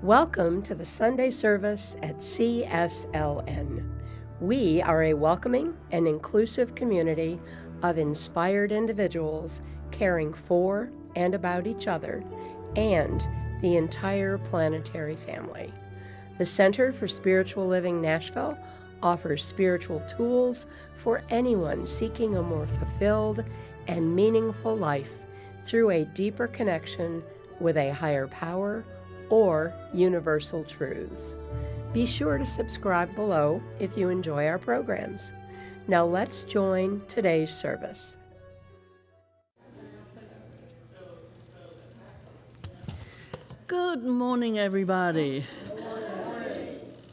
Welcome to the Sunday service at CSLN. We are a welcoming and inclusive community of inspired individuals caring for and about each other and the entire planetary family. The Center for Spiritual Living Nashville offers spiritual tools for anyone seeking a more fulfilled and meaningful life through a deeper connection with a higher power or universal truths. Be sure to subscribe below if you enjoy our programs. Now let's join today's service. Good morning, everybody.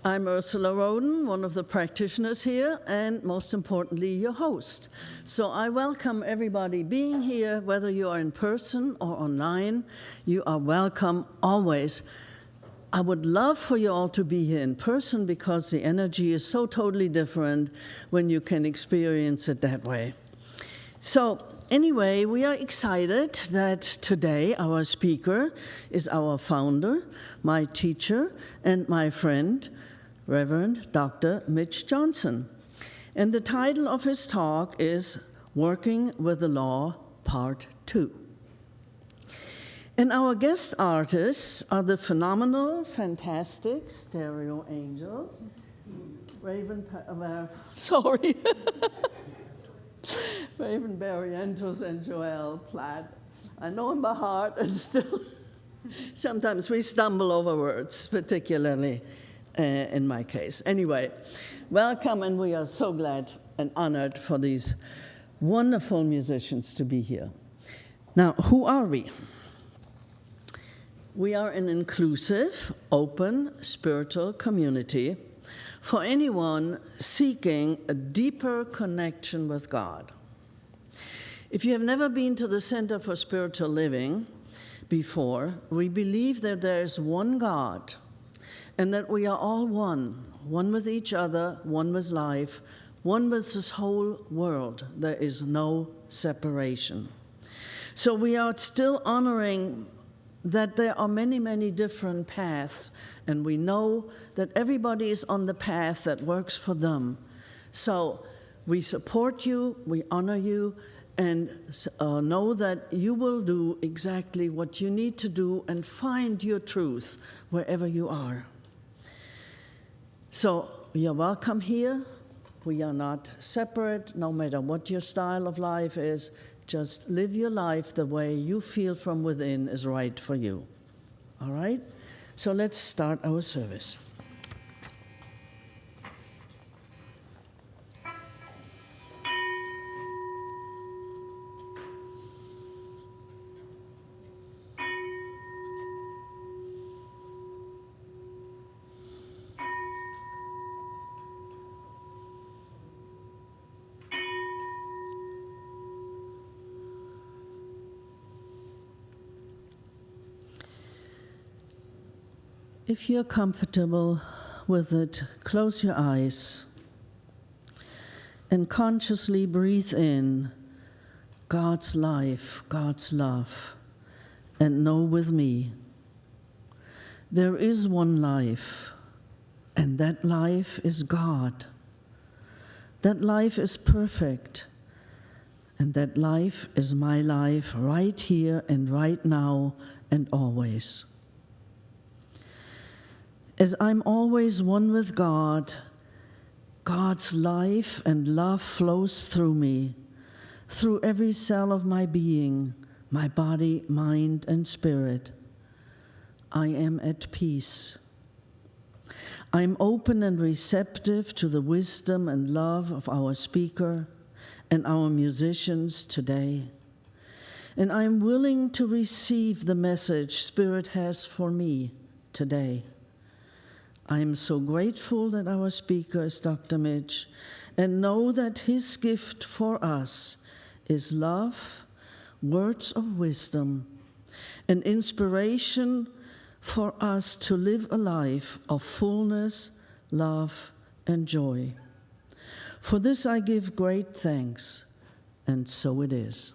I'm Ursula Roden, one of the practitioners here, and most importantly, your host. So I welcome everybody being here, whether you are in person or online. You are welcome always. I would love for you all to be here in person because the energy is so totally different when you can experience it that way. So anyway, we are excited that today our speaker is our founder, my teacher, and my friend, Reverend Dr. Mitch Johnson. And the title of his talk is Working with the Law, Part 2. And our guest artists are the phenomenal, fantastic Stereo Angels, Raven Barrientos and Joelle Platt. I know in my heart, and still, sometimes we stumble over words, particularly in my case. Anyway, welcome, and we are so glad and honored for these wonderful musicians to be here. Now, who are we? We are an inclusive, open, spiritual community for anyone seeking a deeper connection with God. If you have never been to the Center for Spiritual Living before, we believe that there is one God and that we are all one with each other, one with life, one with this whole world. There is no separation. So we are still honoring that there are many, many different paths, and we know that everybody is on the path that works for them. So we support you, we honor you, and know that you will do exactly what you need to do and find your truth wherever you are. So you are welcome here. We are not separate, no matter what your style of life is. Just live your life the way you feel from within is right for you. All right? So let's start our service. If you're comfortable with it, close your eyes and consciously breathe in God's life, God's love, and know with me, there is one life, and that life is God. That life is perfect, and that life is my life right here and right now and always. As I'm always one with God, God's life and love flows through me, through every cell of my being, my body, mind, and spirit. I am at peace. I'm open and receptive to the wisdom and love of our speaker and our musicians today. And I'm willing to receive the message Spirit has for me today. I am so grateful that our speaker is Dr. Mitch, and know that his gift for us is love, words of wisdom, and inspiration for us to live a life of fullness, love, and joy. For this I give great thanks, and so it is.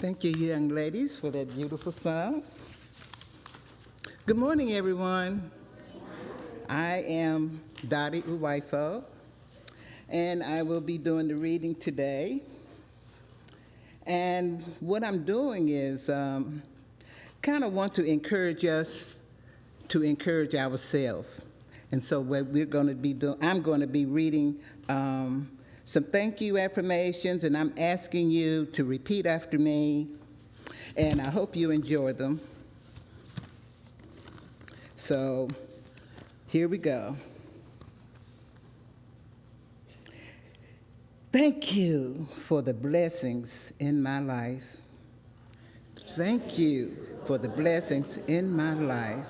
Thank you, young ladies, for that beautiful song. Good morning, everyone. I am Dottie Uwaifo, and I will be doing the reading today. And what I'm doing is kind of want to encourage us to encourage ourselves. And so what we're going to be doing, I'm going to be reading some thank you affirmations, and I'm asking you to repeat after me, and I hope you enjoy them. So here we go. Thank you for the blessings in my life. Thank you for the blessings in my life.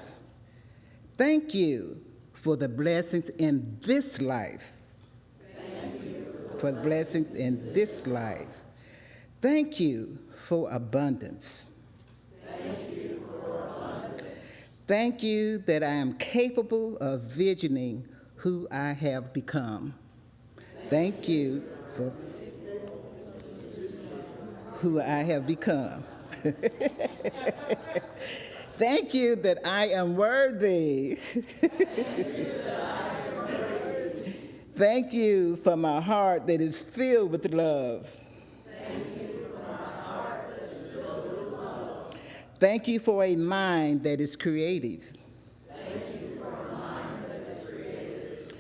Thank you for the blessings in this life. Thank you for the blessings in this life. Thank you for abundance. Thank you for abundance. Thank you that I am capable of visioning who I have become. Thank you for who I have become. Thank you that I am worthy. Thank you for my heart that is filled with love. Thank you for my heart that is filled with love. Thank you for a mind that is creative. Thank you for a mind that is creative.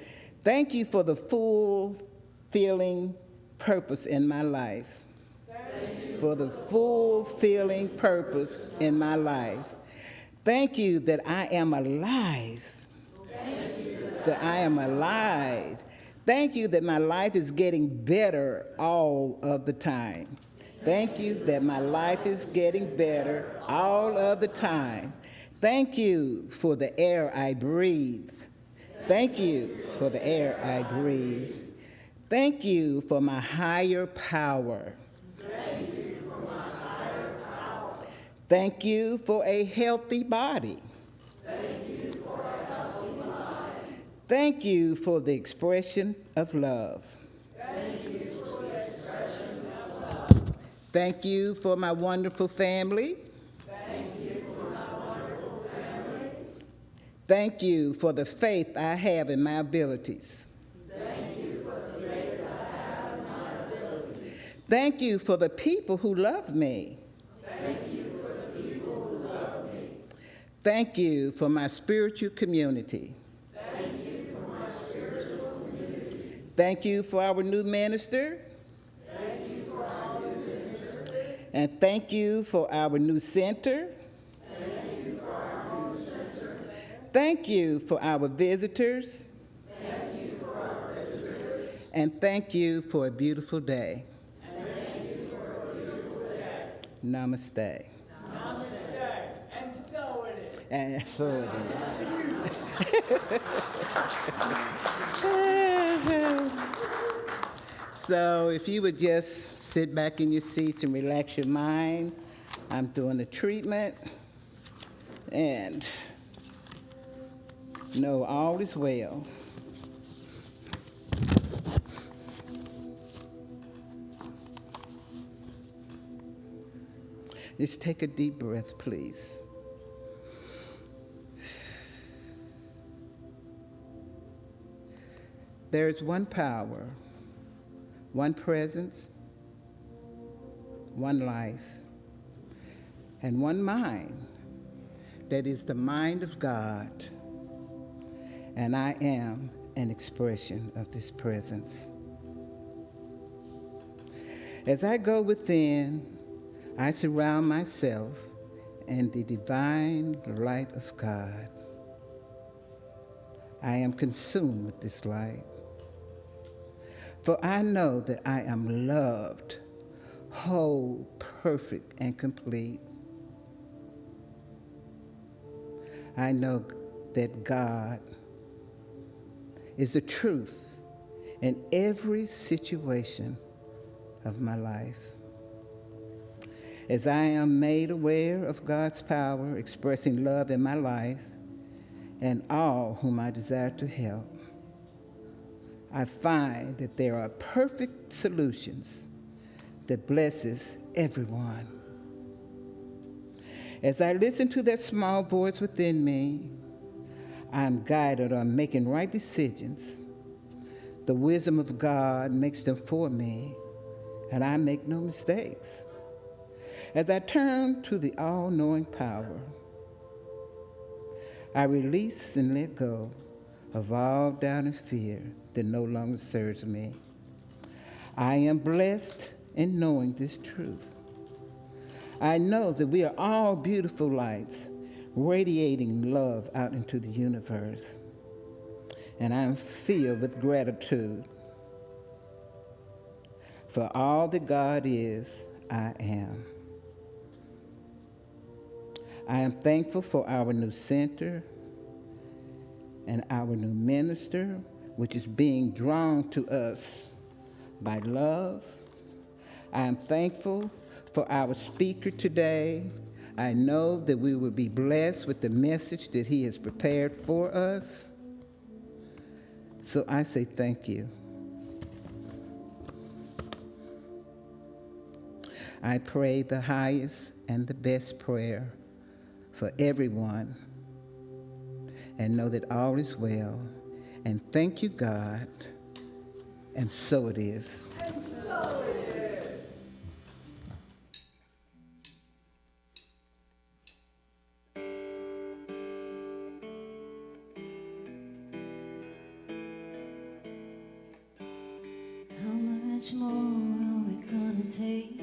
Thank you for the fulfilling purpose in my life. Thank you for the fulfilling purpose in my life. Thank you that I am alive. Thank you that I am alive. Thank you that my life is getting better all of the time. Thank you that my life is getting better all of the time. Thank you for the air I breathe. Thank you for the air I breathe. Thank you for my higher power. Thank you for my higher power. Thank you for a healthy body. Thank you for a healthy body. Thank you for the expression of love. Thank you for the expression of love. Thank you for my wonderful family. Thank you for my wonderful family. Thank you for the faith I have in my abilities. Thank you for the faith I have in my abilities. Thank you for the people who love me. Thank you for the people who love me. Thank you for my spiritual community. Thank you for my spiritual community. Thank you for our new minister. Thank you for our new minister. And thank you for our new center. Thank you for our new center. Thank you for our visitors. Thank you for our visitors. And thank you for a beautiful day. And thank you for a beautiful day. Namaste. Namaste. And so it is. And so it is. So if you would just sit back in your seats and relax your mind. I'm doing a treatment. And know all is well. Just take a deep breath, please. There is one power, one presence, one life, and one mind that is the mind of God. And I am an expression of this presence. As I go within, I surround myself in the divine light of God. I am consumed with this light, for I know that I am loved, whole, perfect, and complete. I know that God is the truth in every situation of my life. As I am made aware of God's power expressing love in my life and all whom I desire to help, I find that there are perfect solutions that blesses everyone. As I listen to that small voice within me, I'm guided on making right decisions. The wisdom of God makes them for me, and I make no mistakes. As I turn to the all-knowing power, I release and let go of all doubt and fear that no longer serves me. I am blessed in knowing this truth. I know that we are all beautiful lights radiating love out into the universe. And I am filled with gratitude for all that God is, I am. I am thankful for our new center and our new minister, which is being drawn to us by love. I am thankful for our speaker today. I know that we will be blessed with the message that he has prepared for us. So I say thank you. I pray the highest and the best prayer for everyone and know that all is well. And thank you, God. And so it is. How much more are we gonna take?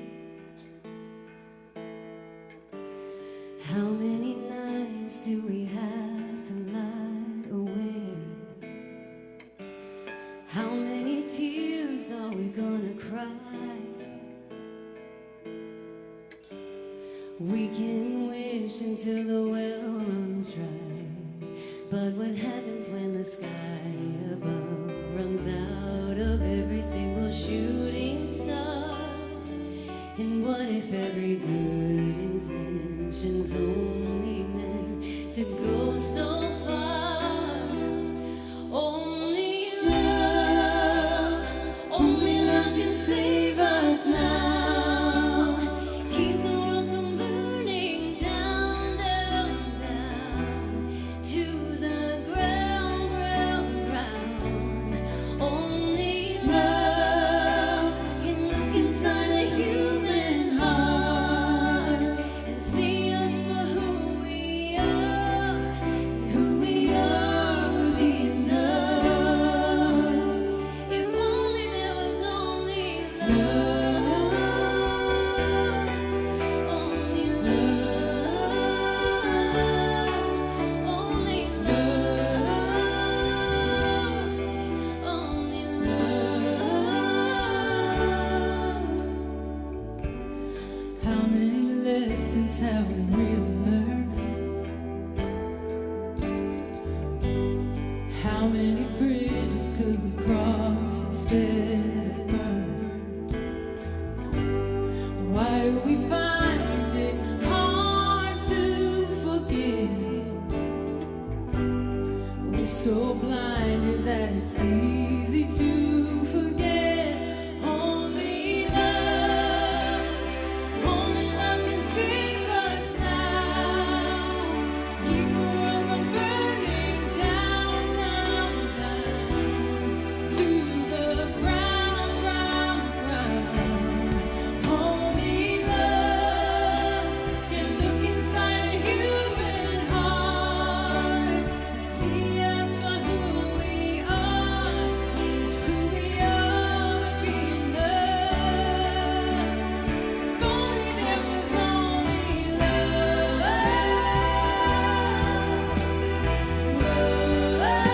How many nights do we have to lie awake? How many tears are we gonna cry? We can wish until the well runs dry, but what happens when the sky above runs out of every single shooting star? And what if every good intention's only meant to go so far? Only love can save us now. Keep the world from burning down, down, down to the ground, ground, ground. Only love can look inside a human heart and see us for who we are. And who we are would be enough. If only there was only love, only love, only love, only love. How many lessons have we really learned? How many bridges could we cross instead of burn? Why do we find it hard to forgive? We're so blinded that it's easy to forget. Only love can save us now. Keep the world from burning down, down, down to the ground, ground, ground. Only love can look inside a human heart, see us for who we are would be enough. If only there was only love, only love,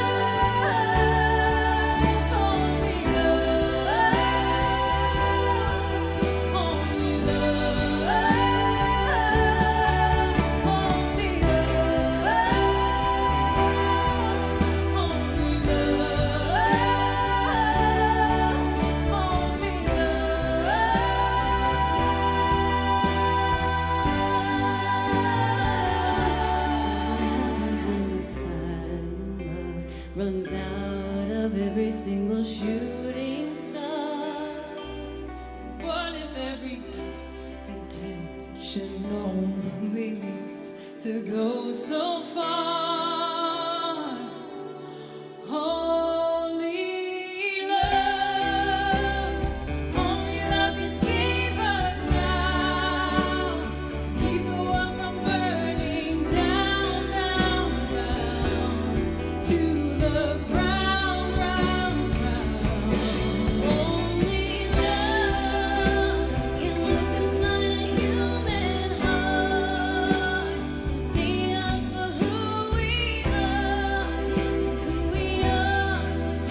only runs out of every single shooting star? What if every intention only to go so far. Only love can save us now. Keep the world from burning down, down, down to the ground, ground, ground. Only love can look inside a human heart and see us for who we are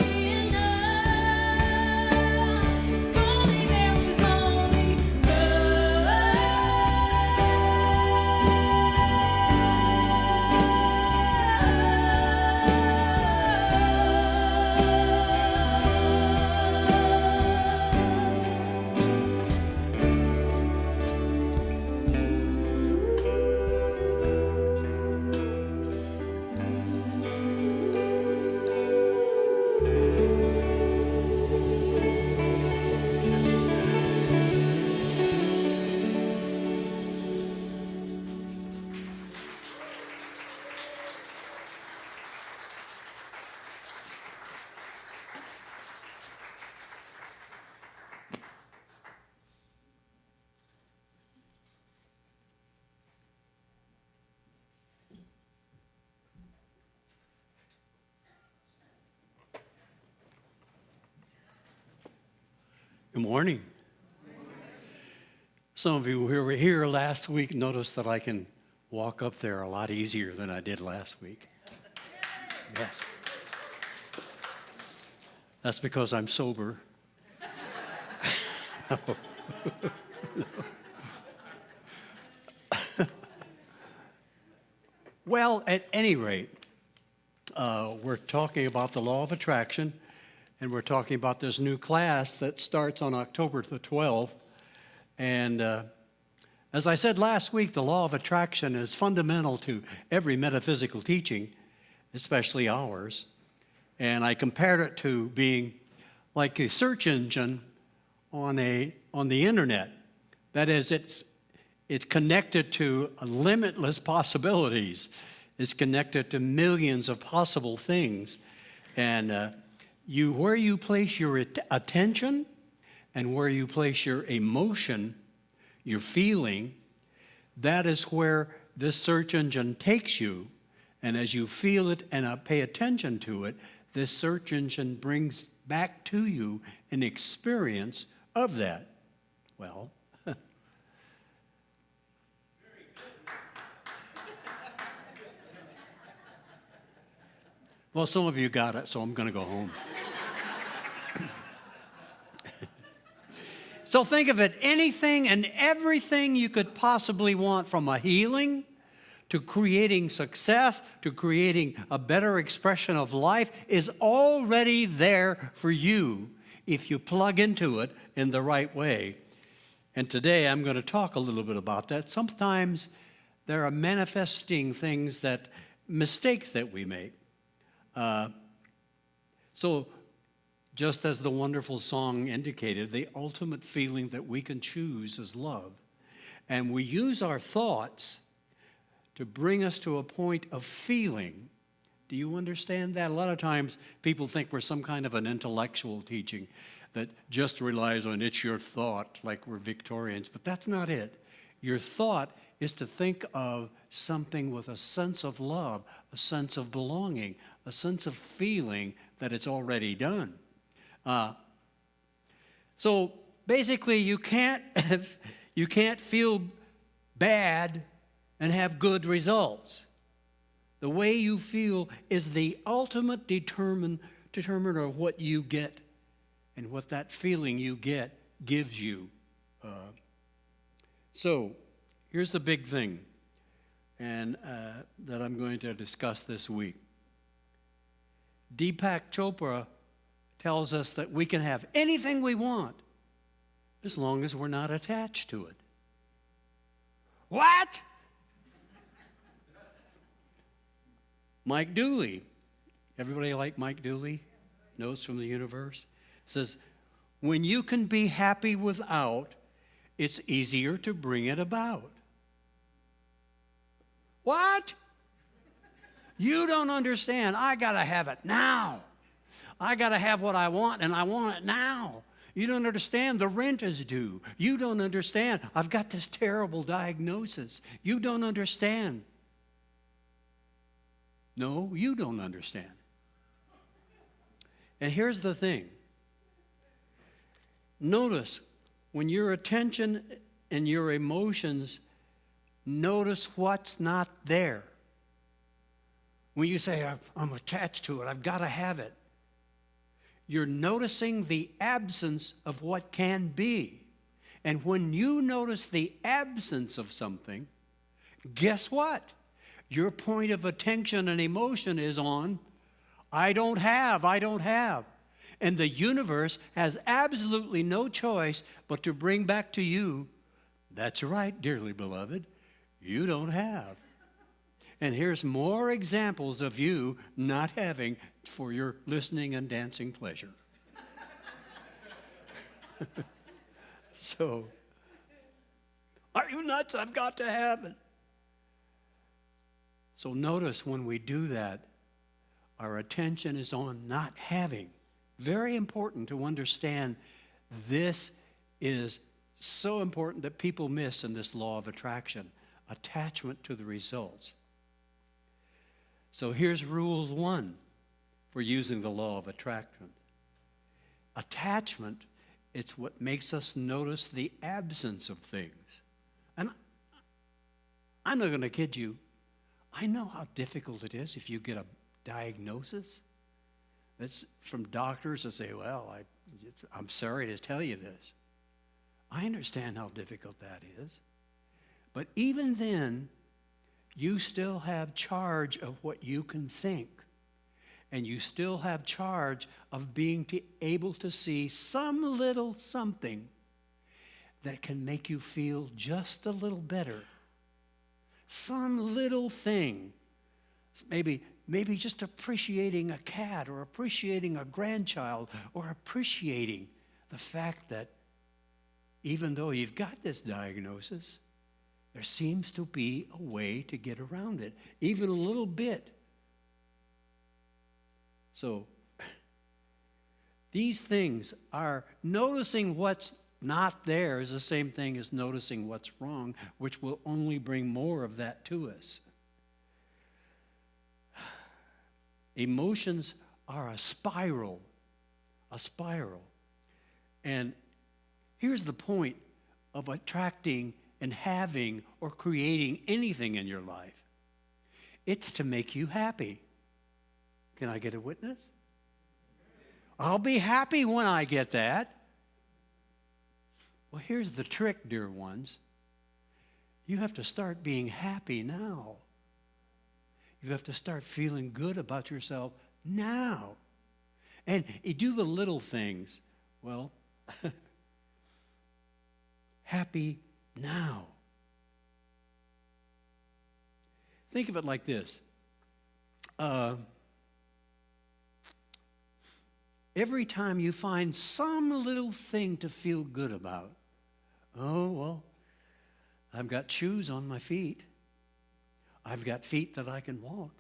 in love. Only there was only Good morning. Some of you who were here last week noticed that I can walk up there a lot easier than I did last week. Yes. That's because I'm sober. Well, at any rate, we're talking about the law of attraction. And we're talking about this new class that starts on October the 12th. And as I said last week, the law of attraction is fundamental to every metaphysical teaching, especially ours. And I compared it to being like a search engine on the internet. That is, it's connected to limitless possibilities. It's connected to millions of possible things. And where you place your attention and where you place your emotion, your feeling, that is where this search engine takes you. And as you feel it and pay attention to it, this search engine brings back to you an experience of that. Well, well, some of you got it, so I'm going to go home. So think of it, anything and everything you could possibly want, from a healing to creating success to creating a better expression of life, is already there for you if you plug into it in the right way. And today I'm going to talk a little bit about that. Sometimes there are manifesting things, mistakes that we make. So just as the wonderful song indicated, the ultimate feeling that we can choose is love. And we use our thoughts to bring us to a point of feeling. Do you understand that? A lot of times people think we're some kind of an intellectual teaching that just relies on it's your thought, like we're Victorians, but that's not it. Your thought is to think of something with a sense of love, a sense of belonging, a sense of feeling that it's already done. So basically, you can't feel bad and have good results. The way you feel is the ultimate determiner of what you get and what that feeling you get gives you. So here's the big thing, and that I'm going to discuss this week. Deepak Chopra tells us that we can have anything we want as long as we're not attached to it. What? Mike Dooley, everybody like Mike Dooley? Notes from the Universe? Says, when you can be happy without, it's easier to bring it about. What? You don't understand. I got to have it now. I got to have what I want, and I want it now. You don't understand. The rent is due. You don't understand. I've got this terrible diagnosis. You don't understand. No, you don't understand. And here's the thing. Notice when your attention and your emotions notice what's not there. When you say, I'm attached to it, I've got to have it, you're noticing the absence of what can be. And when you notice the absence of something, guess what? Your point of attention and emotion is on, I don't have. And the universe has absolutely no choice but to bring back to you, that's right, dearly beloved, you don't have. And here's more examples of you not having for your listening and dancing pleasure. So, are you nuts? I've got to have it. So notice when we do that, our attention is on not having. Very important to understand this is so important that people miss in this law of attraction. Attachment to the results. So here's rule 1 for using the law of attraction. Attachment, it's what makes us notice the absence of things. And I'm not going to kid you. I know how difficult it is if you get a diagnosis. It's from doctors that say, well, I'm sorry to tell you this. I understand how difficult that is. But even then, you still have charge of what you can think. And you still have charge of being able to see some little something that can make you feel just a little better. Some little thing. Maybe just appreciating a cat or appreciating a grandchild or appreciating the fact that even though you've got this diagnosis, there seems to be a way to get around it, even a little bit. So, these things are noticing what's not there is the same thing as noticing what's wrong, which will only bring more of that to us. Emotions are a spiral. And here's the point of attracting and having or creating anything in your life. It's to make you happy. Can I get a witness? I'll be happy when I get that. Well, here's the trick, dear ones. You have to start being happy now. You have to start feeling good about yourself now. And you do the little things. Well, happy now. Think of it like this. Every time you find some little thing to feel good about, oh, well, I've got shoes on my feet. I've got feet that I can walk.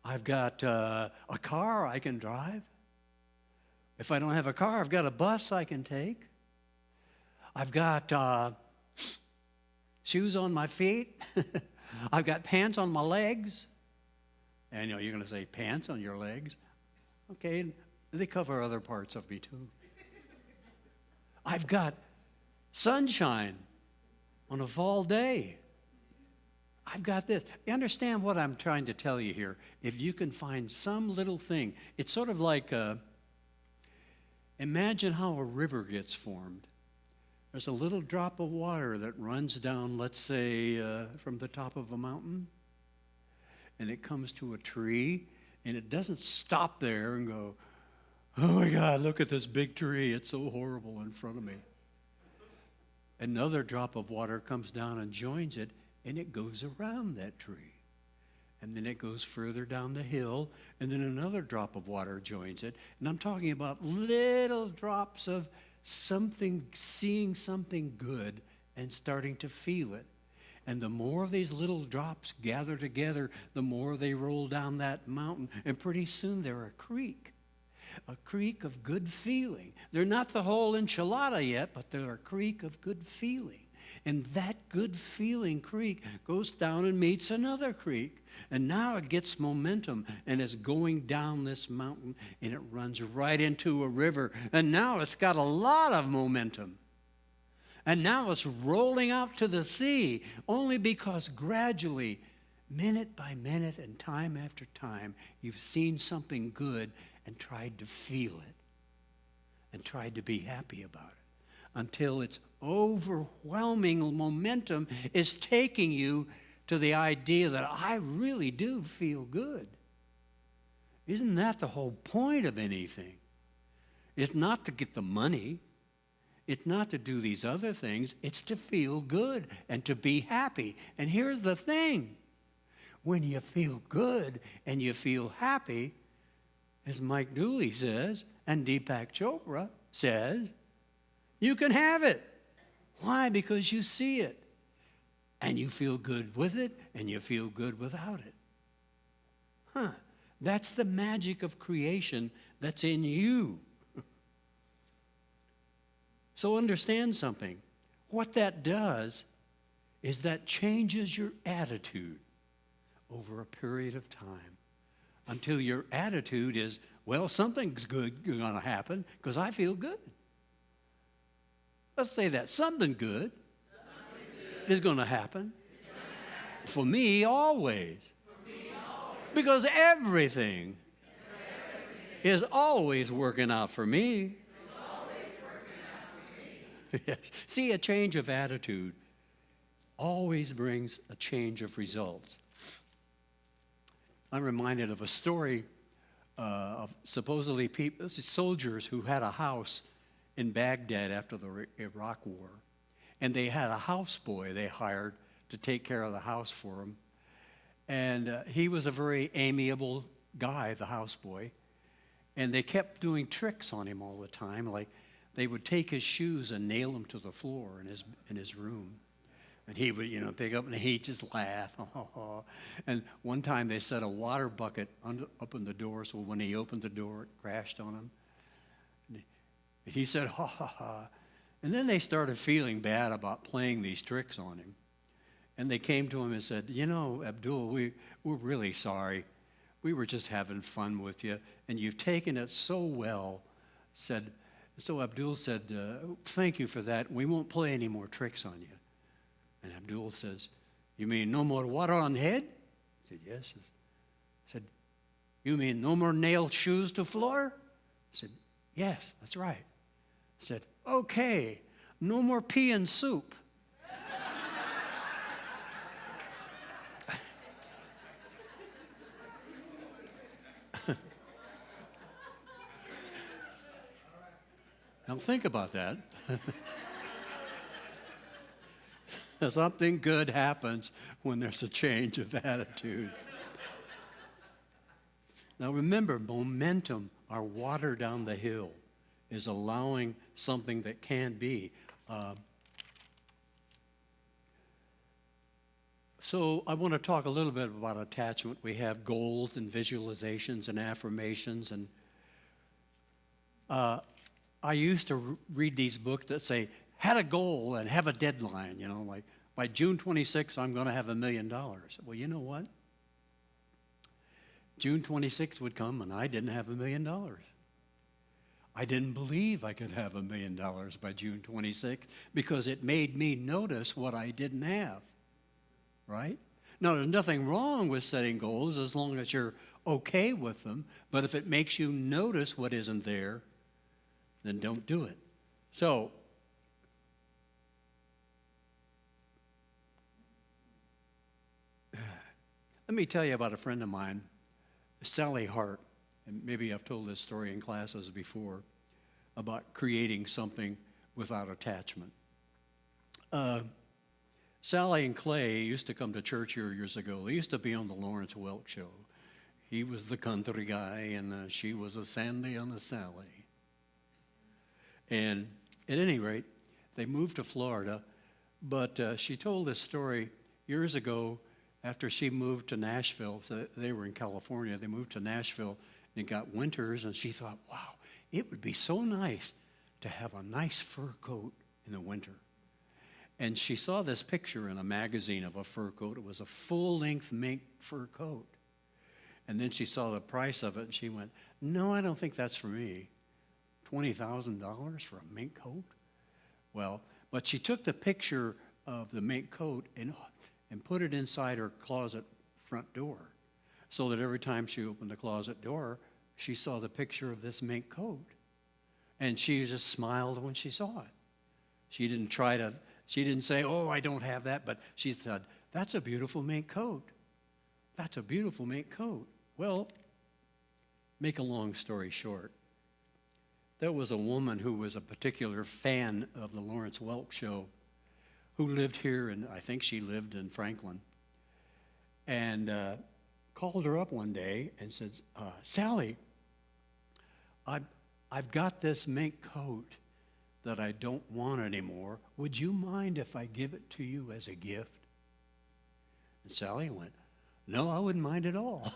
I've got a car I can drive. If I don't have a car, I've got a bus I can take. I've got shoes on my feet. I've got pants on my legs. And you're going to say, pants on your legs? Okay, they cover other parts of me too. I've got sunshine on a fall day. I've got this. You understand what I'm trying to tell you here? If you can find some little thing, it's sort of like, imagine how a river gets formed. There's a little drop of water that runs down, let's say, from the top of a mountain, and it comes to a tree, and it doesn't stop there and go, oh my God, look at this big tree. It's so horrible in front of me. Another drop of water comes down and joins it, and it goes around that tree. And then it goes further down the hill, and then another drop of water joins it. And I'm talking about little drops of something, seeing something good and starting to feel it. And the more of these little drops gather together, the more they roll down that mountain. And pretty soon they're a creek of good feeling. They're not the whole enchilada yet, but they're a creek of good feeling. And that good feeling creek goes down and meets another creek. And now it gets momentum and is going down this mountain, and it runs right into a river. And now it's got a lot of momentum. And now it's rolling out to the sea, only because gradually, minute by minute and time after time, you've seen something good and tried to feel it and tried to be happy about it, until its overwhelming momentum is taking you to the idea that I really do feel good. Isn't that the whole point of anything? It's not to get the money. It's not to do these other things. It's to feel good and to be happy. And here's the thing. When you feel good and you feel happy, as Mike Dooley says, and Deepak Chopra says, you can have it. Why? Because you see it. And you feel good with it, and you feel good without it. That's the magic of creation that's in you. So understand something. What that does is that changes your attitude over a period of time until your attitude is, well, something's good going to happen because I feel good. Let's say that. Something good is going to happen. For me, always. Because everything is always working out for me. Yes. See, a change of attitude always brings a change of results. I'm reminded of a story of supposedly soldiers who had a house in Baghdad after the Iraq War. And they had a houseboy they hired to take care of the house for them. And he was a very amiable guy, the houseboy. And they kept doing tricks on him all the time, like they would take his shoes and nail them to the floor in his room. And he would, pick up and he'd just laugh. And one time they set a water bucket up in the door, so when he opened the door, it crashed on him. And he said, ha, ha, ha. And then they started feeling bad about playing these tricks on him. And they came to him and said, Abdul, we're really sorry. We were just having fun with you, and you've taken it so well. So Abdul said, thank you for that. We won't play any more tricks on you. And Abdul says, you mean no more water on the head? I said, yes. I said, you mean no more nailed shoes to floor? I said, yes, that's right. I said, okay, no more pea and soup. Now think about that. Something good happens when there's a change of attitude. Now remember, momentum, our water down the hill, is allowing something that can be. So I want to talk a little bit about attachment. We have goals and visualizations and affirmations. And I used to read these books that say, had a goal and have a deadline, like by June 26th, I'm going to have $1 million. Well, you know what? June 26th would come and I didn't have $1 million. I didn't believe I could have $1 million by June 26th because it made me notice what I didn't have, right? Now, there's nothing wrong with setting goals as long as you're okay with them, but if it makes you notice what isn't there, then don't do it. So, let me tell you about a friend of mine, Sally Hart, and maybe I've told this story in classes before, about creating something without attachment. Sally and Clay used to come to church here years ago. They used to be on the Lawrence Welk show. He was the country guy, and she was a Sandy on the Sally. And at any rate, they moved to Florida, but she told this story. years ago, after she moved to Nashville, so they were in California, they moved to Nashville, and it got winters, and she thought, wow, it would be so nice to have a nice fur coat in the winter. And she saw this picture in a magazine of a fur coat. It was a full-length mink fur coat. And then she saw the price of it, and she went, no, I don't think that's for me. $20,000 for a mink coat? Well, but she took the picture of the mink coat and put it inside her closet front door, so that every time she opened the closet door, she saw the picture of this mink coat. And she just smiled when she saw it. She didn't say, oh, I don't have that, but she said, that's a beautiful mink coat. That's a beautiful mink coat. Well, make a long story short, there was a woman who was a particular fan of the Lawrence Welk show who lived here, and I think she lived in Franklin, and called her up one day and said, Sally, I've got this mink coat that I don't want anymore. Would you mind if I give it to you as a gift? And Sally went, no, I wouldn't mind at all.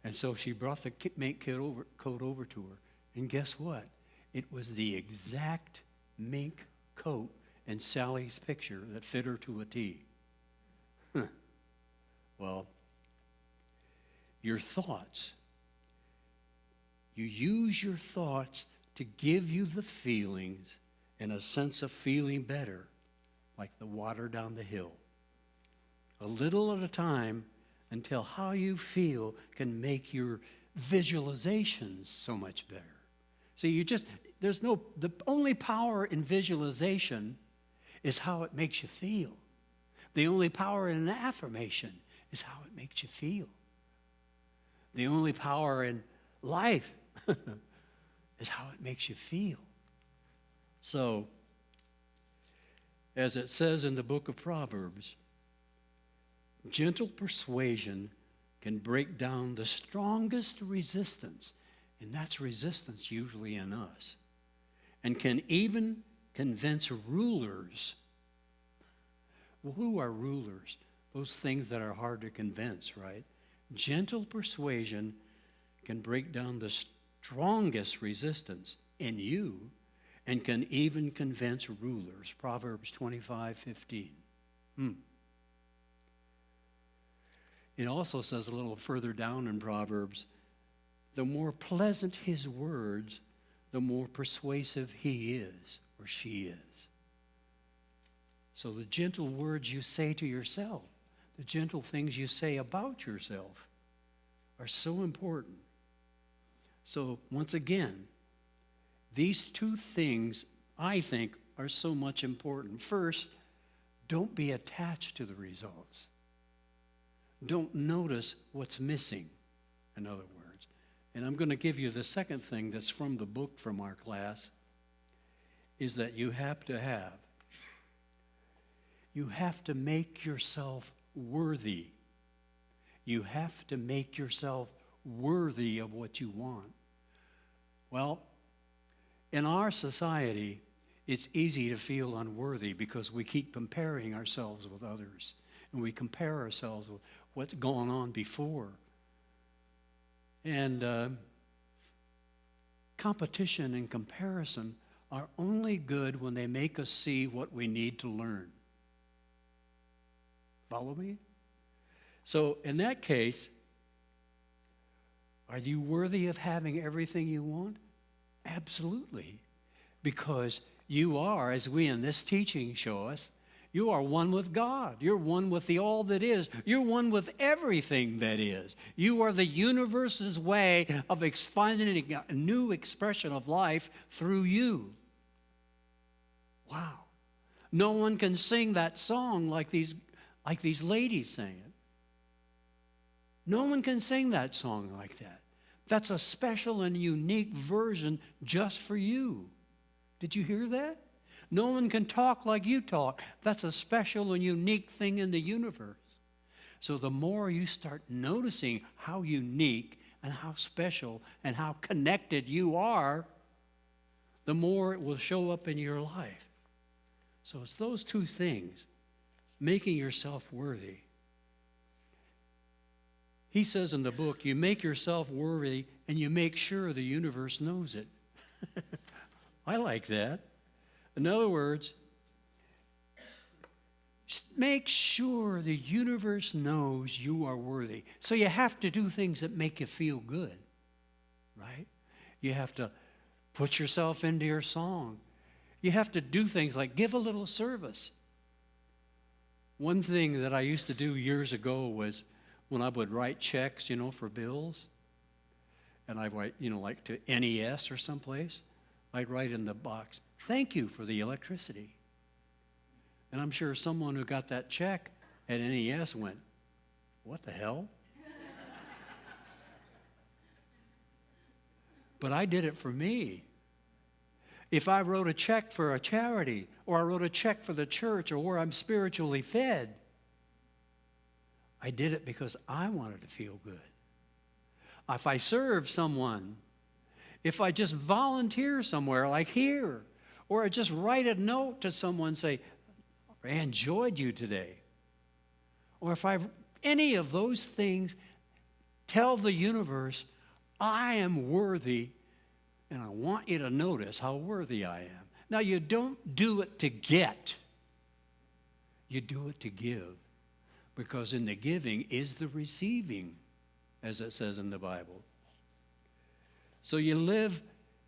And so she brought the mink coat over to her. And guess what? It was the exact mink coat in Sally's picture that fit her to a T. Well, your thoughts. You use your thoughts to give you the feelings and a sense of feeling better, like the water down the hill. A little at a time, until how you feel can make your visualizations so much better. See, the only power in visualization is how it makes you feel. The only power in an affirmation is how it makes you feel. The only power in life is how it makes you feel. So, as it says in the book of Proverbs, gentle persuasion can break down the strongest resistance, and that's resistance usually in us, and can even convince rulers. Well, who are rulers? Those things that are hard to convince, right? Gentle persuasion can break down the strongest resistance in you and can even convince rulers. Proverbs 25:15. It also says a little further down in Proverbs, the more pleasant his words, the more persuasive he is or she is. So the gentle words you say to yourself, the gentle things you say about yourself are so important. So once again, these two things, I think, are so much important. First, don't be attached to the results. Don't notice what's missing, in other words. And I'm going to give you the second thing that's from the book from our class, is that you have to make yourself worthy. You have to make yourself worthy of what you want. Well, in our society, it's easy to feel unworthy because we keep comparing ourselves with others. And we compare ourselves with what's going on before. And competition and comparison are only good when they make us see what we need to learn. Follow me? So in that case, are you worthy of having everything you want? Absolutely. Because you are, as we in this teaching show us, you are one with God. You're one with the all that is. You're one with everything that is. You are the universe's way of finding a new expression of life through you. Wow. No one can sing that song like these ladies sang it. No one can sing that song like that. That's a special and unique version just for you. Did you hear that? No one can talk like you talk. That's a special and unique thing in the universe. So the more you start noticing how unique and how special and how connected you are, the more it will show up in your life. So it's those two things. making yourself worthy. He says in the book, you make yourself worthy and you make sure the universe knows it. I like that. In other words, make sure the universe knows you are worthy. So you have to do things that make you feel good, right? You have to put yourself into your song. You have to do things like give a little service. One thing that I used to do years ago was when I would write checks, for bills, and I'd write, like to NES or someplace, I'd write in the box, thank you for the electricity. And I'm sure someone who got that check at NES went, what the hell? But I did it for me. If I wrote a check for a charity, or I wrote a check for the church, or where I'm spiritually fed, I did it because I wanted to feel good. If I serve someone, if I just volunteer somewhere like here, or I just write a note to someone, say, I enjoyed you today. Or if any of those things tell the universe, I am worthy, and I want you to notice how worthy I am. Now, you don't do it to get. You do it to give. Because in the giving is the receiving, as it says in the Bible. So you live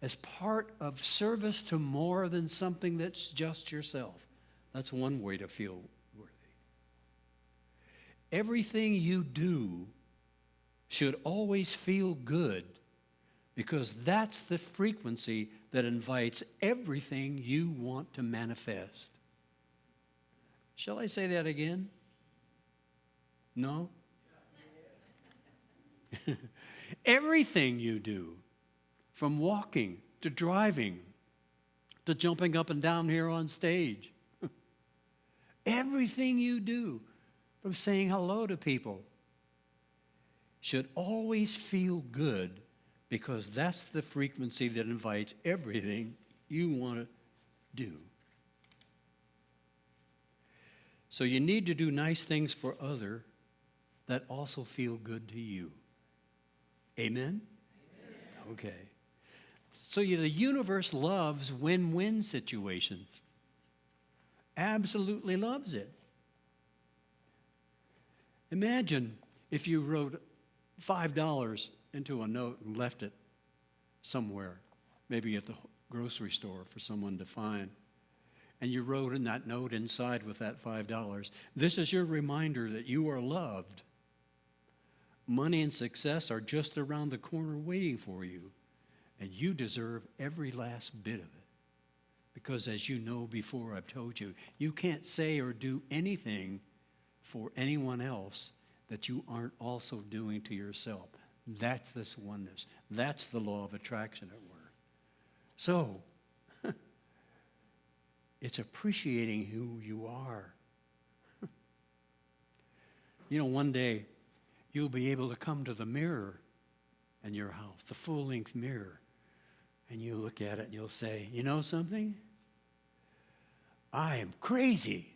as part of service to more than something that's just yourself. That's one way to feel worthy. Everything you do should always feel good, because that's the frequency that invites everything you want to manifest. Shall I say that again? No? Everything you do, from walking to driving to jumping up and down here on stage, everything you do, from saying hello to people, should always feel good, because that's the frequency that invites everything you want to do. So you need to do nice things for others that also feel good to you. Amen? Amen. Okay. So the universe loves win-win situations. Absolutely loves it. Imagine if you wrote $5 into a note and left it somewhere, maybe at the grocery store for someone to find. And you wrote in that note inside with that $5, this is your reminder that you are loved. Money and success are just around the corner waiting for you, and you deserve every last bit of it. Because as you know before, I've told you, you can't say or do anything for anyone else that you aren't also doing to yourself. That's this oneness. That's the law of attraction at work. So, it's appreciating who you are. One day, you'll be able to come to the mirror in your house, the full-length mirror, and you look at it and you'll say, you know something? I am crazy.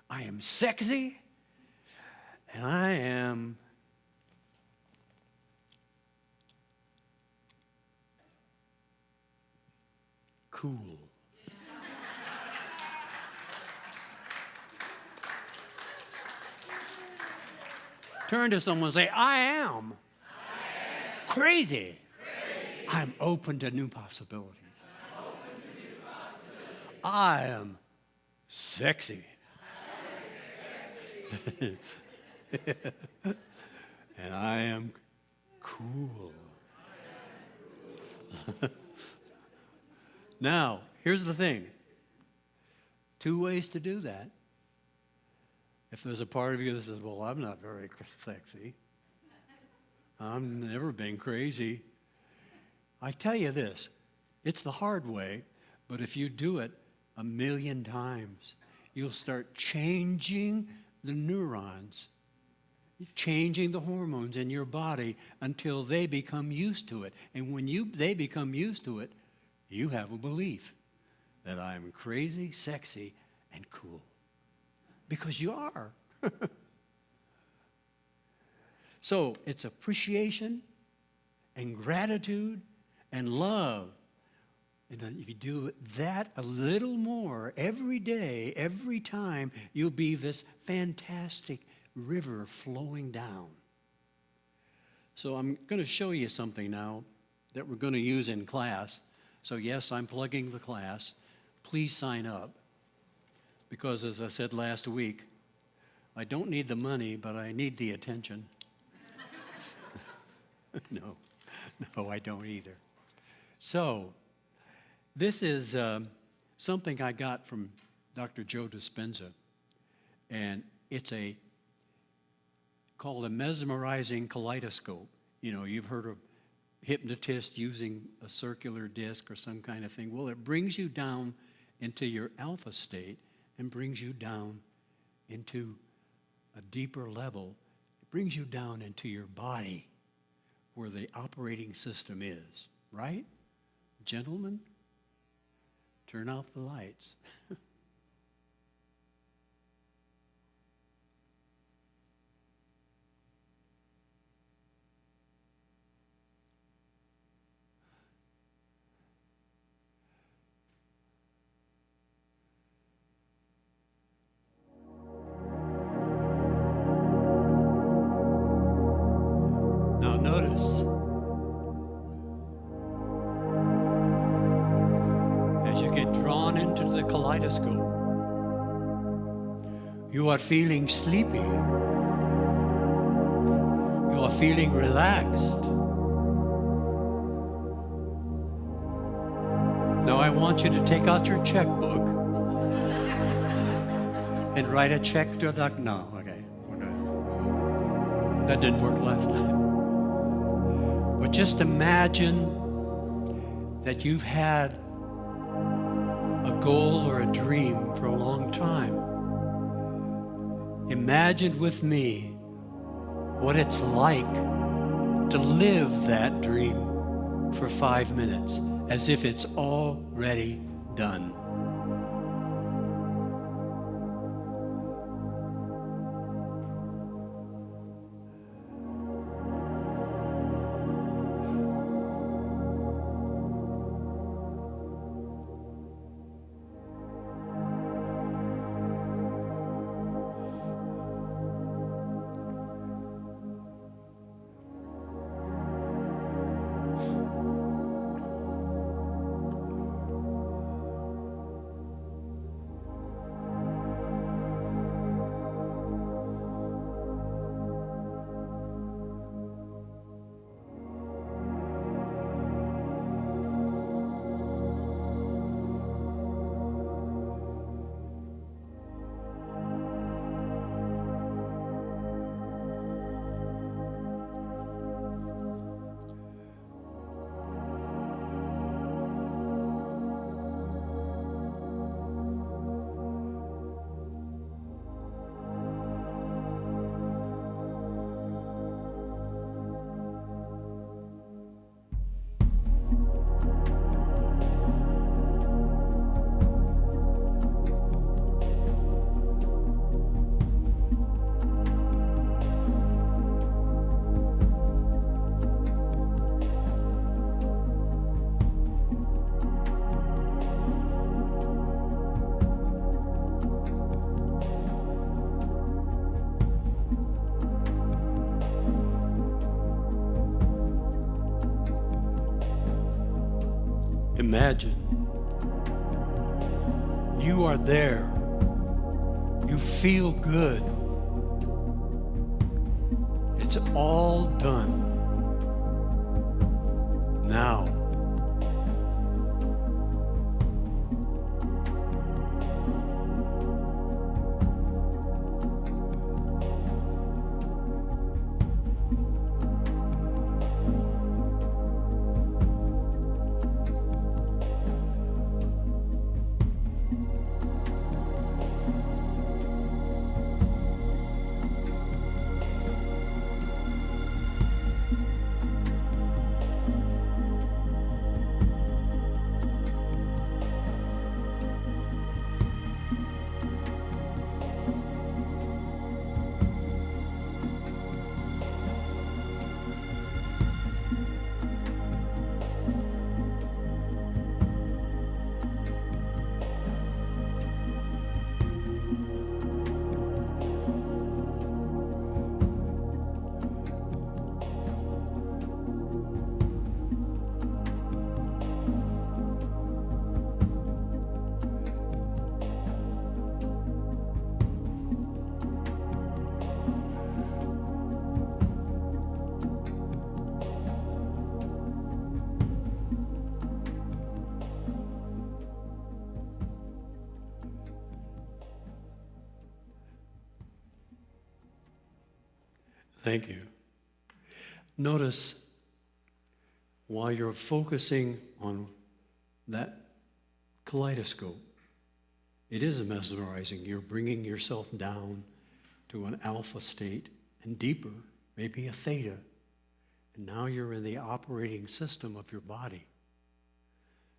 I am sexy. And I am cool. Turn to someone and say, I am crazy. I'm open to new possibilities. I am sexy. And I am cool. Now, here's the thing. 2 ways to do that. If there's a part of you that says, well, I'm not very sexy. I'm never been crazy. I tell you this, it's the hard way, but if you do it 1,000,000 times, you'll start changing the neurons, changing the hormones in your body until they become used to it. And when they become used to it, you have a belief that I'm crazy, sexy, and cool. because you are. So it's appreciation and gratitude and love. And then if you do that a little more every day, every time, you'll be this fantastic river flowing down. So I'm going to show you something now that we're going to use in class. So yes, I'm plugging the class. Please sign up. Because as I said last week, I don't need the money, but I need the attention. No, I don't either. So this is something I got from Dr. Joe Dispenza, and it's called a mesmerizing kaleidoscope. You know, you've heard of hypnotists using a circular disc or some kind of thing. Well, it brings you down into your alpha state and brings you down into a deeper level. It brings you down into your body where the operating system is, right? Gentlemen, turn off the lights. Now notice, as you get drawn into the kaleidoscope, you are feeling sleepy. You are feeling relaxed. Now I want you to take out your checkbook and write a check to a doctor. No, okay. That didn't work last time. But just imagine that you've had a goal or a dream for a long time. Imagine with me what it's like to live that dream for 5 minutes as if it's already done. Imagine you are there. You feel good. It's all done. Now, Thank you. Notice while you're focusing on that kaleidoscope, it is mesmerizing. You're bringing yourself down to an alpha state and deeper, maybe a theta. And now you're in the operating system of your body.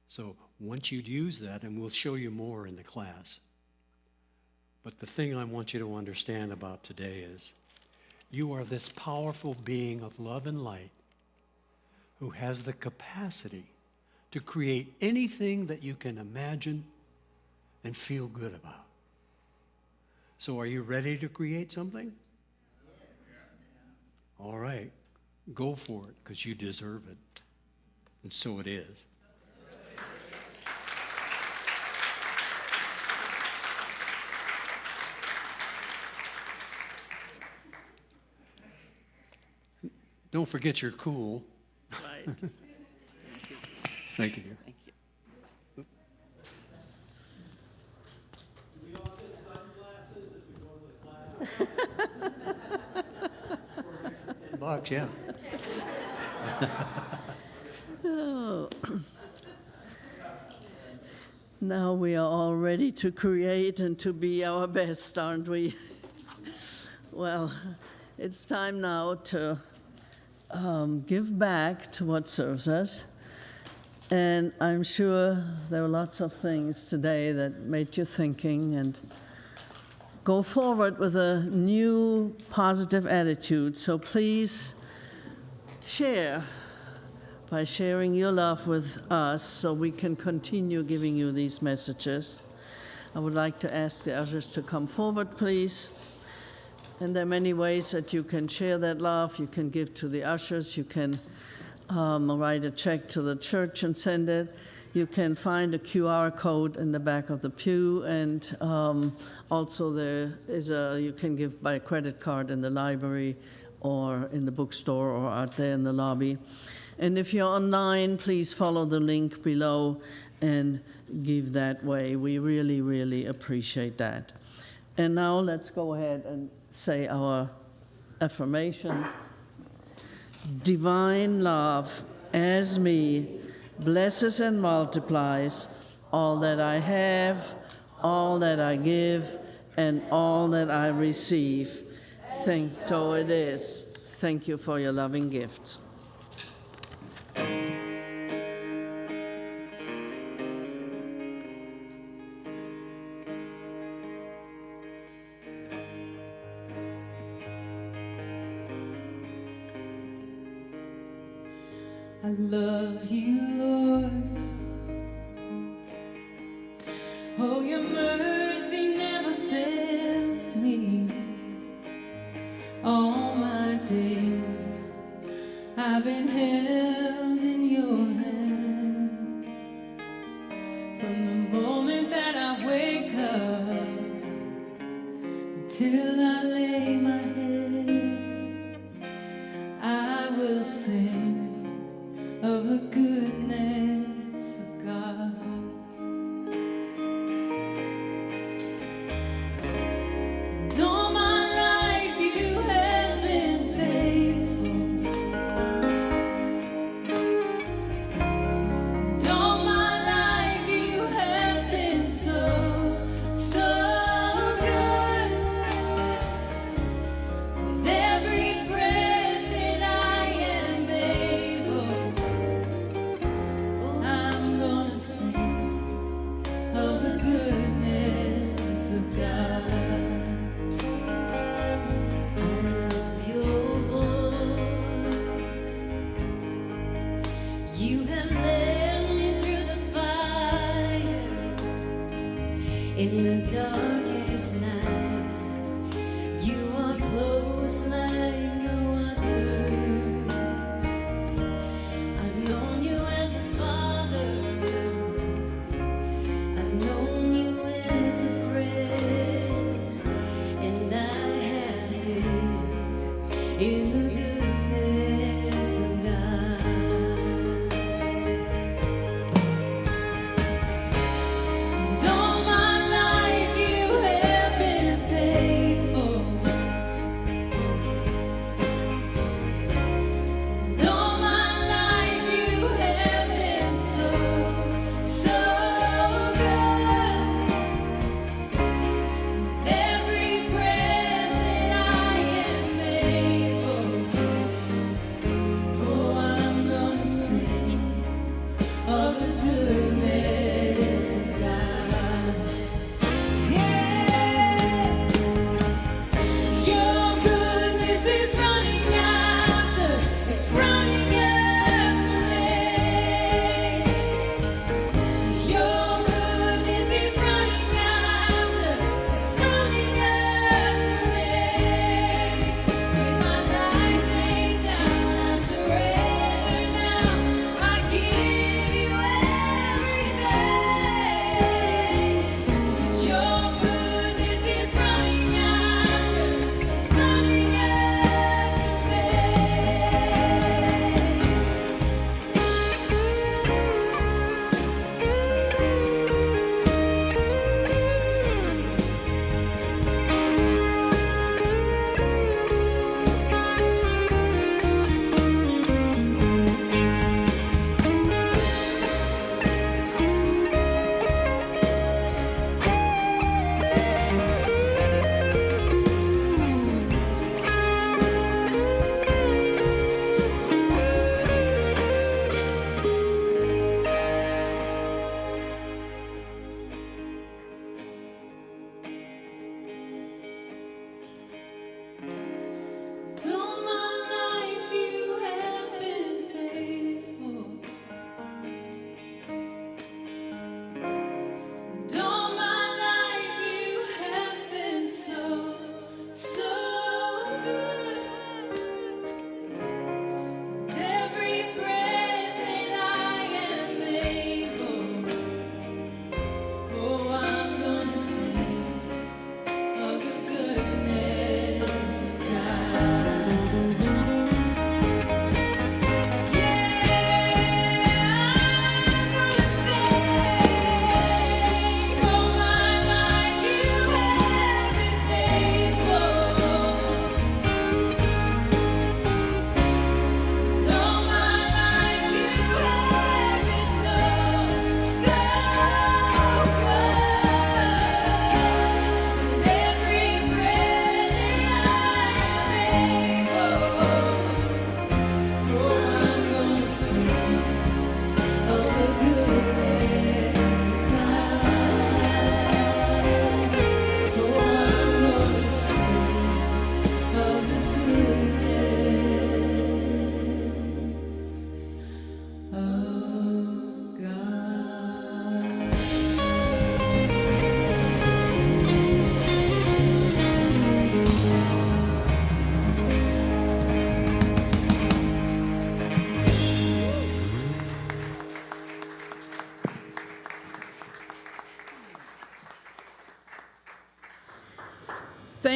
So once you'd use that, and we'll show you more in the class, but the thing I want you to understand about today is you are this powerful being of love and light who has the capacity to create anything that you can imagine and feel good about. So are you ready to create something? All right, go for it, because you deserve it. And so it is. Don't forget you're cool. Right. Thank you. Thank you. We all get sunglasses if we go to the class. $10, yeah. Oh. Now we are all ready to create and to be our best, aren't we? Well, it's time now to give back to what serves us. And I'm sure there were lots of things today that made you thinking, and go forward with a new positive attitude. So please share by sharing your love with us so we can continue giving you these messages. I would like to ask the ushers to come forward, please. And there are many ways that you can share that love. You can give to the ushers. You can write a check to the church and send it. You can find a QR code in the back of the pew. And also there is you can give by credit card in the library or in the bookstore or out there in the lobby. And if you're online, please follow the link below and give that way. We really, really appreciate that. And now let's go ahead and say our affirmation. Divine love as me blesses and multiplies all that I have, all that I give, and all that I receive. So it is. Thank you for your loving gifts. I love you, Lord. Oh, your mercy never fails me. All my days I've been held in your hands. From the moment that I wake up till I lay my head, I will sing of the goodness of God. And all my life you have been faithful. And all my life you have been so, so good. With every breath that I am able, I'm gonna sing of the goodness of God. I love your voice. You have led me through the fire in the darkest night. You are close like no other. I've known you as a father. I've known you as a friend. And I have lived in the goodness of God. And all my life you have been faithful.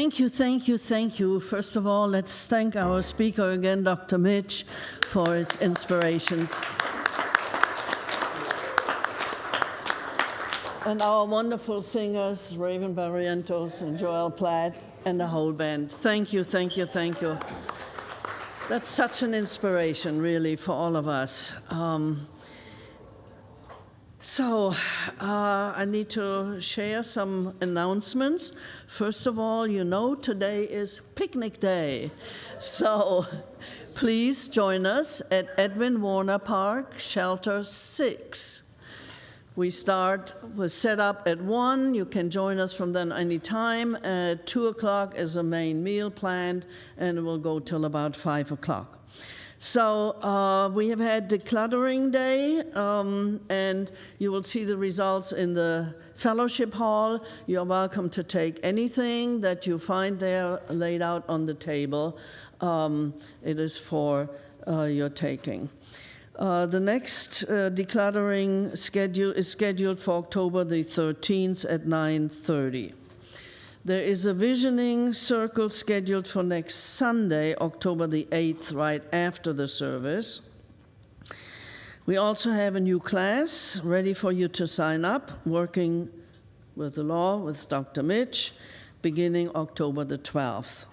Thank you, thank you, thank you. First of all, let's thank our speaker again, Dr. Mitch, for his inspirations. And our wonderful singers, Raven Barrientos and Joel Platt, and the whole band. Thank you, thank you, thank you. That's such an inspiration, really, for all of us. I need to share some announcements. First of all, you know today is picnic day. So please join us at Edwin Warner Park, Shelter 6. We're set up at 1. You can join us from then anytime. At 2 o'clock is a main meal planned, and it will go till about 5 o'clock. So we have had decluttering day, and you will see the results in the fellowship hall. You're welcome to take anything that you find there laid out on the table. It is for your taking. The next decluttering schedule is scheduled for October the 13th at 9:30. There is a visioning circle scheduled for next Sunday, October the 8th, right after the service. We also have a new class ready for you to sign up, working with the law with Dr. Mitch, beginning October the 12th.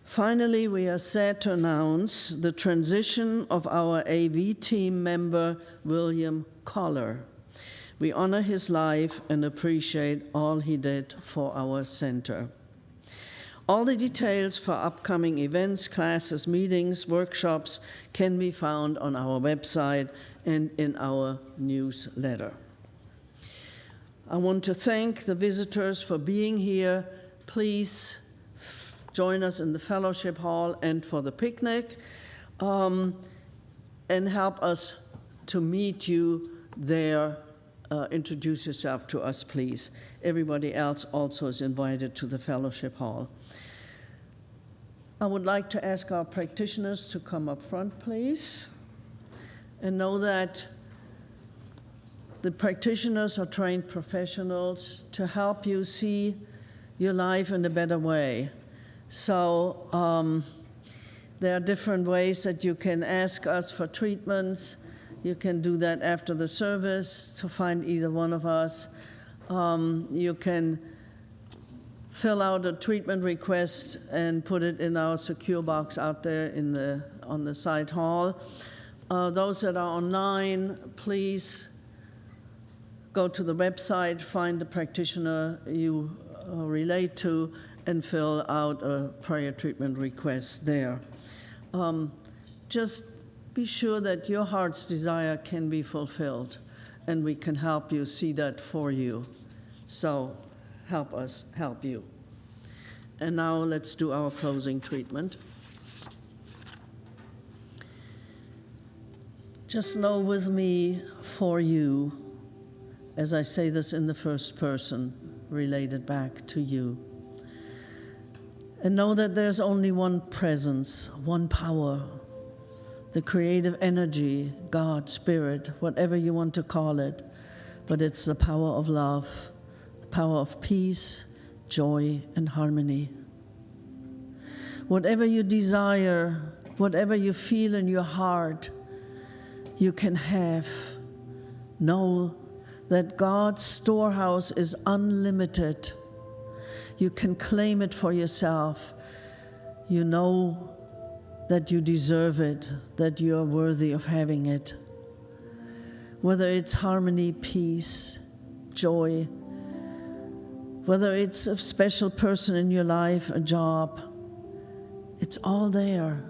Finally, we are sad to announce the transition of our AV team member, William Collar. We honor his life and appreciate all he did for our center. All the details for upcoming events, classes, meetings, workshops can be found on our website and in our newsletter. I want to thank the visitors for being here. Please join us in the fellowship hall and for the picnic, and help us to meet you there. Introduce yourself to us, please. Everybody else also is invited to the fellowship hall. I would like to ask our practitioners to come up front, please, and know that the practitioners are trained professionals to help you see your life in a better way. So there are different ways that you can ask us for treatments. You can do that after the service to find either one of us. You can fill out a treatment request and put it in our secure box out there on the side hall. Those that are online, please go to the website, find the practitioner you relate to, and fill out a prior treatment request there. Just be sure that your heart's desire can be fulfilled, and we can help you see that for you. So help us help you. And now let's do our closing treatment. Just know with me for you, as I say this in the first person, related back to you. And know that there's only one presence, one power, the creative energy, God, Spirit, whatever you want to call it, but it's the power of love, the power of peace, joy, and harmony. Whatever you desire, whatever you feel in your heart, you can have. Know that God's storehouse is unlimited. You can claim it for yourself. You know that you deserve it, that you are worthy of having it. Whether it's harmony, peace, joy, whether it's a special person in your life, a job, it's all there.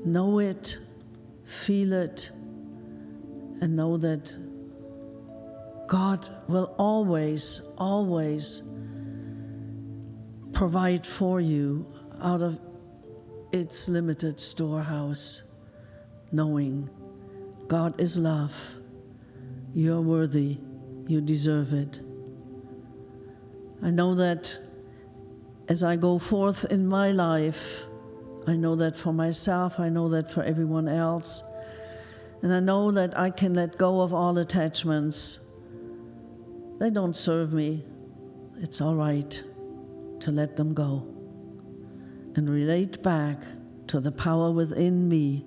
Know it, feel it, and know that God will always, always provide for you out of its limited storehouse, knowing God is love. You're worthy. You deserve it. I know that as I go forth in my life, I know that for myself, I know that for everyone else, and I know that I can let go of all attachments. They don't serve me. It's all right to let them go and relate back to the power within me,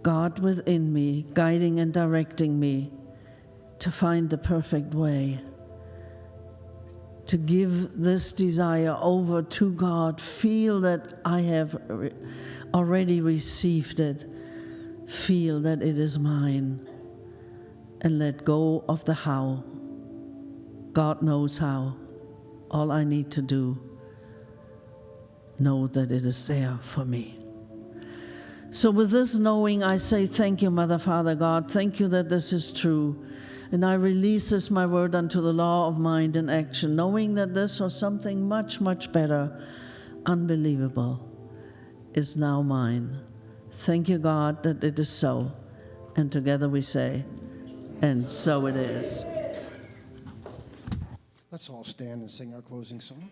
God within me, guiding and directing me to find the perfect way, to give this desire over to God, feel that I have already received it, feel that it is mine, and let go of the how. God knows how. All I need to do, know that it is there for me. So with this knowing, I say thank you, Mother, Father, God. Thank you that this is true. And I release this, my word, unto the law of mind and action, knowing that this or something much, much better, unbelievable, is now mine. Thank you, God, that it is so. And together we say, and so it is. Let's all stand and sing our closing song.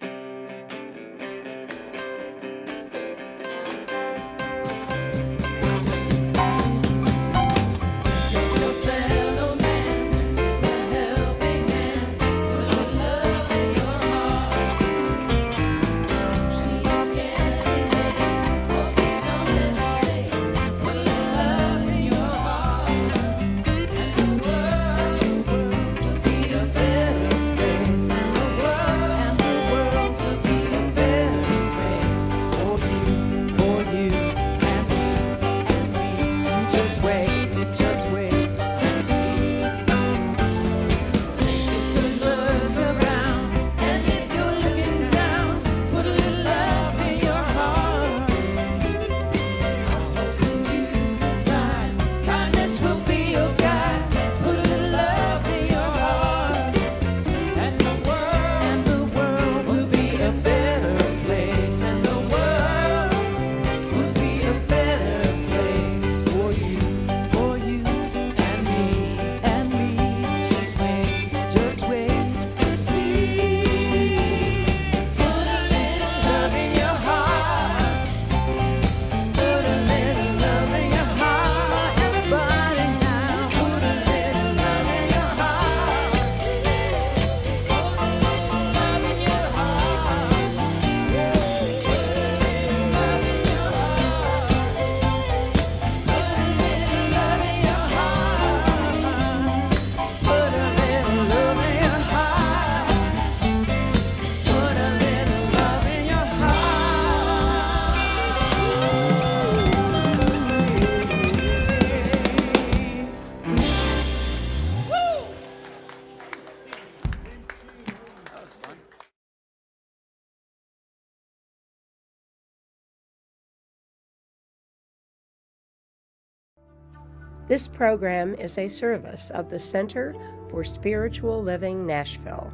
This program is a service of the Center for Spiritual Living Nashville.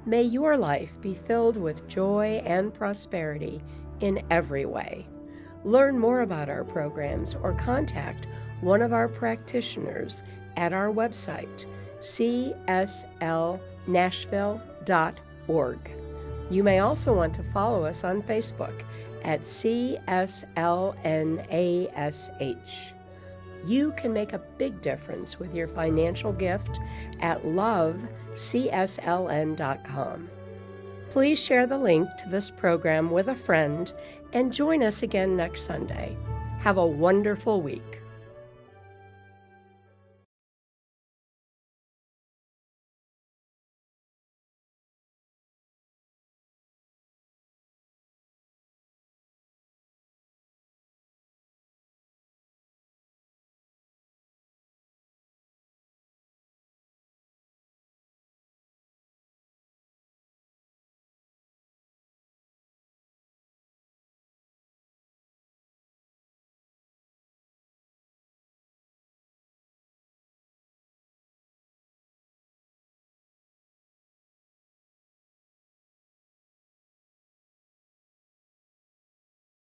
May your life be filled with joy and prosperity in every way. Learn more about our programs or contact one of our practitioners at our website, cslnashville.org. You may also want to follow us on Facebook at CSLNASH. You can make a big difference with your financial gift at loveCSLN.com. Please share the link to this program with a friend and join us again next Sunday. Have a wonderful week.